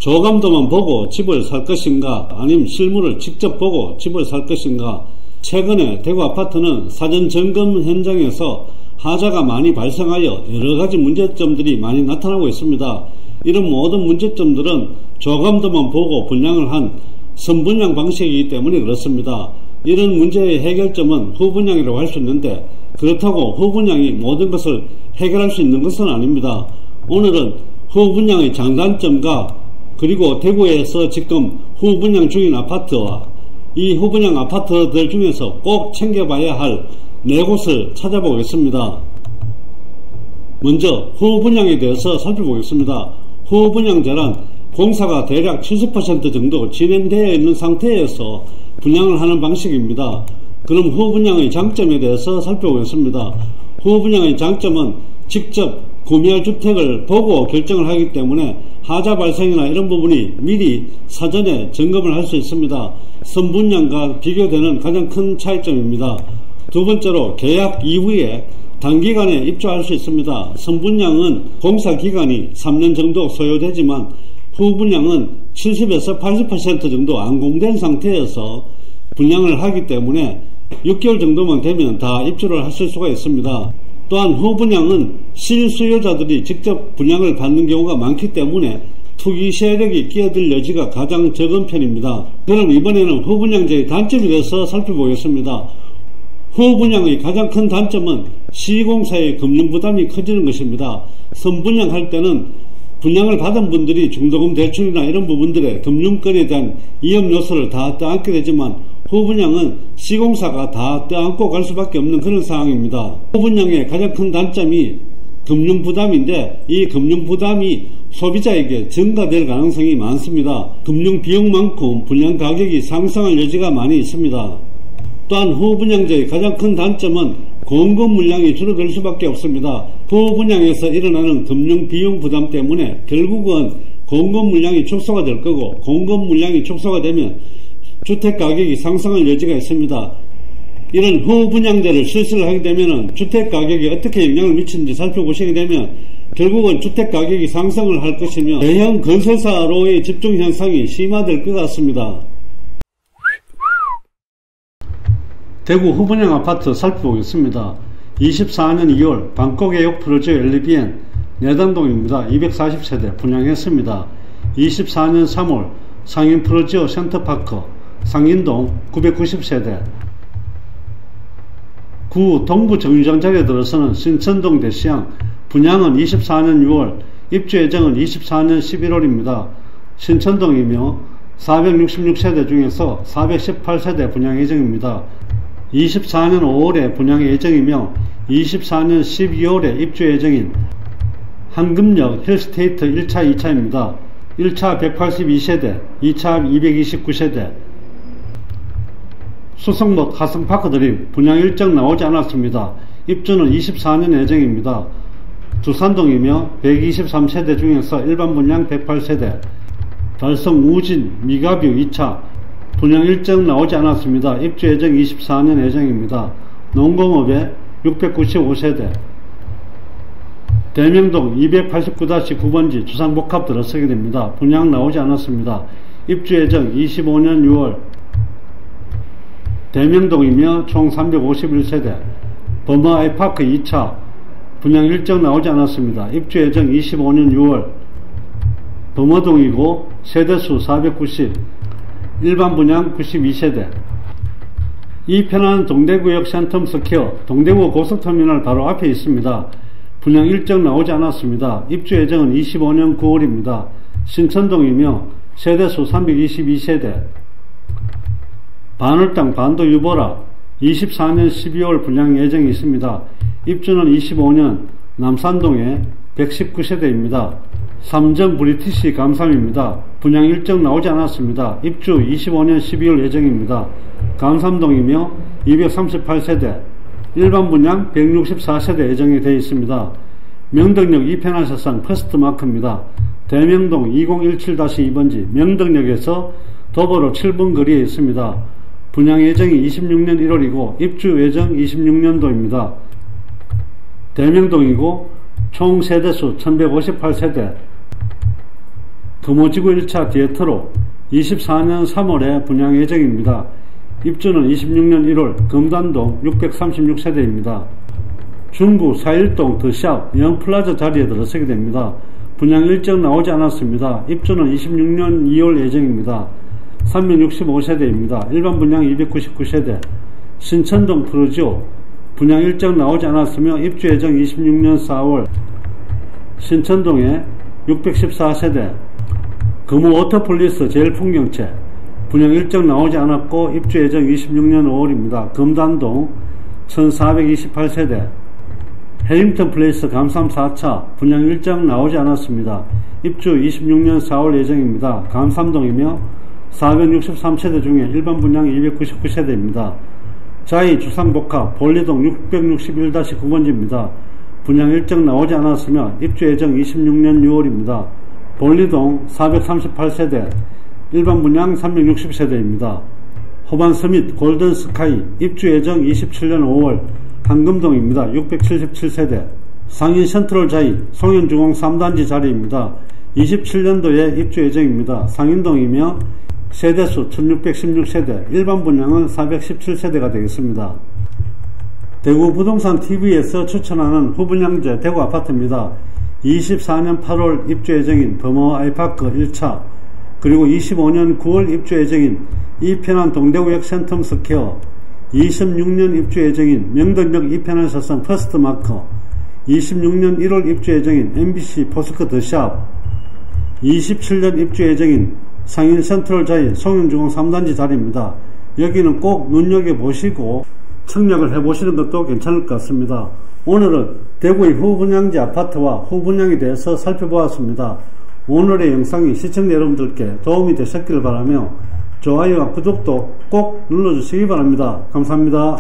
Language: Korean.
조감도만 보고 집을 살 것인가, 아니면 실물을 직접 보고 집을 살 것인가. 최근에 대구 아파트는 사전 점검 현장에서 하자가 많이 발생하여 여러가지 문제점들이 많이 나타나고 있습니다. 이런 모든 문제점들은 조감도만 보고 분양을 한 선분양 방식이기 때문에 그렇습니다. 이런 문제의 해결점은 후분양이라고 할 수 있는데, 그렇다고 후분양이 모든 것을 해결할 수 있는 것은 아닙니다. 오늘은 후분양의 장단점과 그리고 대구에서 지금 후분양 중인 아파트와 이 후분양 아파트들 중에서 꼭 챙겨봐야 할 4곳을 찾아보겠습니다. 먼저 후분양에 대해서 살펴보겠습니다. 후분양제란 공사가 대략 70% 정도 진행되어 있는 상태에서 분양을 하는 방식입니다. 그럼 후분양의 장점에 대해서 살펴보겠습니다. 후분양의 장점은 직접 구매할 주택을 보고 결정을 하기 때문에 하자 발생이나 이런 부분이 미리 사전에 점검을 할 수 있습니다. 선분양과 비교되는 가장 큰 차이점입니다. 두 번째로 계약 이후에 단기간에 입주할 수 있습니다. 선분양은 공사 기간이 3년 정도 소요되지만 후분양은 70에서 80% 정도 완공된 상태에서 분양을 하기 때문에 6개월 정도만 되면 다 입주를 하실 수가 있습니다. 또한 후분양은 실수요자들이 직접 분양을 받는 경우가 많기 때문에 투기 세력이 끼어들 여지가 가장 적은 편입니다. 그럼 이번에는 후분양제의 단점에 대해서 살펴보겠습니다. 후분양의 가장 큰 단점은 시공사의 금융부담이 커지는 것입니다. 선분양할 때는 분양을 받은 분들이 중도금 대출이나 이런 부분들의 금융권에 대한 위험 요소를 다 떠안게 되지만 후분양은 시공사가 다 떠안고 갈 수밖에 없는 그런 상황입니다. 후분양의 가장 큰 단점이 금융부담인데 이 금융부담이 소비자에게 증가될 가능성이 많습니다. 금융비용만큼 분양가격이 상승할 여지가 많이 있습니다. 또한 후분양제의 가장 큰 단점은 공급 물량이 줄어들 수밖에 없습니다. 후분양에서 일어나는 금융비용 부담 때문에 결국은 공급 물량이 축소가 될 거고, 공급 물량이 축소가 되면 주택가격이 상승할 여지가 있습니다. 이런 후분양제를 실시를 하게 되면 주택가격에 어떻게 영향을 미치는지 살펴보시게 되면 결국은 주택가격이 상승을 할 것이며 대형 건설사로의 집중현상이 심화될 것 같습니다. 대구 후분양 아파트 살펴보겠습니다. 24년 2월 방콕의역 프로젝트 엘리비엔 내단동입니다. 240세대 분양했습니다. 24년 3월 상인 프로지오 센터파크 상인동 990세대 구 동부 정류장자리에 들어서는 신천동 대시양 분양은 24년 6월 입주 예정은 24년 11월입니다. 신천동이며 466세대 중에서 418세대 분양 예정입니다. 24년 5월에 분양 예정이며 24년 12월에 입주 예정인 한금역 힐스테이트 1차 2차입니다. 1차 182세대, 2차 229세대 수성롯 하성파크들이 분양 일정 나오지 않았습니다. 입주는 24년 예정입니다. 두산동이며 123세대 중에서 일반 분양 108세대 달성 우진 미가뷰 2차 분양 일정 나오지 않았습니다. 입주 예정 24년 예정입니다. 농공업에 695세대 대명동 289-9번지 주상복합 들어서게 됩니다. 분양 나오지 않았습니다. 입주 예정 25년 6월 대명동이며 총 351세대 범어 아이파크 2차 분양 일정 나오지 않았습니다. 입주 예정 25년 6월 범어동이고 세대수 490 일반 분양 92세대 이 편한 동대구역 센텀스퀘어 동대구 고속터미널 바로 앞에 있습니다. 분양 일정 나오지 않았습니다. 입주 예정은 25년 9월입니다. 신천동이며 세대수 322세대 반월당 반도 유보라 24년 12월 분양 예정이 있습니다. 입주는 25년 남산동에 119세대입니다. 삼정 브리티시 감삼입니다. 분양 일정 나오지 않았습니다. 입주 25년 12월 예정입니다. 감삼동이며 238세대 일반 분양 164세대 예정이 되어 있습니다. 명덕역 2편하사상 퍼스트마크입니다. 대명동 2017-2번지 명덕역에서 도보로 7분 거리에 있습니다. 분양 예정이 26년 1월이고 입주 예정 26년도입니다. 대명동이고 총 세대수 1158세대 금호지구 1차 디에터로 24년 3월에 분양 예정입니다. 입주는 26년 1월 금단동 636세대입니다. 중구 4일동 더샵 영플라자 자리에 들어서게 됩니다. 분양 일정 나오지 않았습니다. 입주는 26년 2월 예정입니다. 365세대입니다. 일반 분양 299세대. 신천동 프로지오 분양 일정 나오지 않았으며 입주 예정 26년 4월. 신천동에 614세대. 금호 워터폴리스 제일풍경채 분양 일정 나오지 않았고 입주 예정 26년 5월입니다. 금단동 1428세대. 해링턴 플레이스 감삼 4차 분양 일정 나오지 않았습니다. 입주 26년 4월 예정입니다. 감삼동이며 463세대 중에 일반 분양 299세대입니다. 자이 주상복합 볼리동 661-9번지입니다. 분양 일정 나오지 않았으며 입주 예정 26년 6월입니다. 볼리동 438세대 일반 분양 360세대입니다. 호반스 및 골든스카이 입주 예정 27년 5월 황금동입니다. 677세대. 상인 센트럴 자이 송현주공 3단지 자리입니다. 27년도에 입주 예정입니다. 상인동이며 세대수 1616세대, 일반 분양은 417세대가 되겠습니다. 대구 부동산 TV에서 추천하는 후분양제 대구 아파트입니다. 24년 8월 입주 예정인 범어 아이파크 1차, 그리고 25년 9월 입주 예정인 이편한 동대구역 센텀 스퀘어, 26년 입주 예정인 명덕역 이편한 서선 퍼스트마커, 26년 1월 입주 예정인 MBC 포스코 더샵, 27년 입주 예정인 상인 센트럴 자이 송영주공 3단지 자리입니다. 여기는 꼭 눈여겨보시고 청약을 해보시는 것도 괜찮을 것 같습니다. 오늘은 대구의 후분양지 아파트와 후분양에 대해서 살펴보았습니다. 오늘의 영상이 시청자 여러분들께 도움이 되셨기를 바라며 좋아요와 구독도 꼭 눌러주시기 바랍니다. 감사합니다.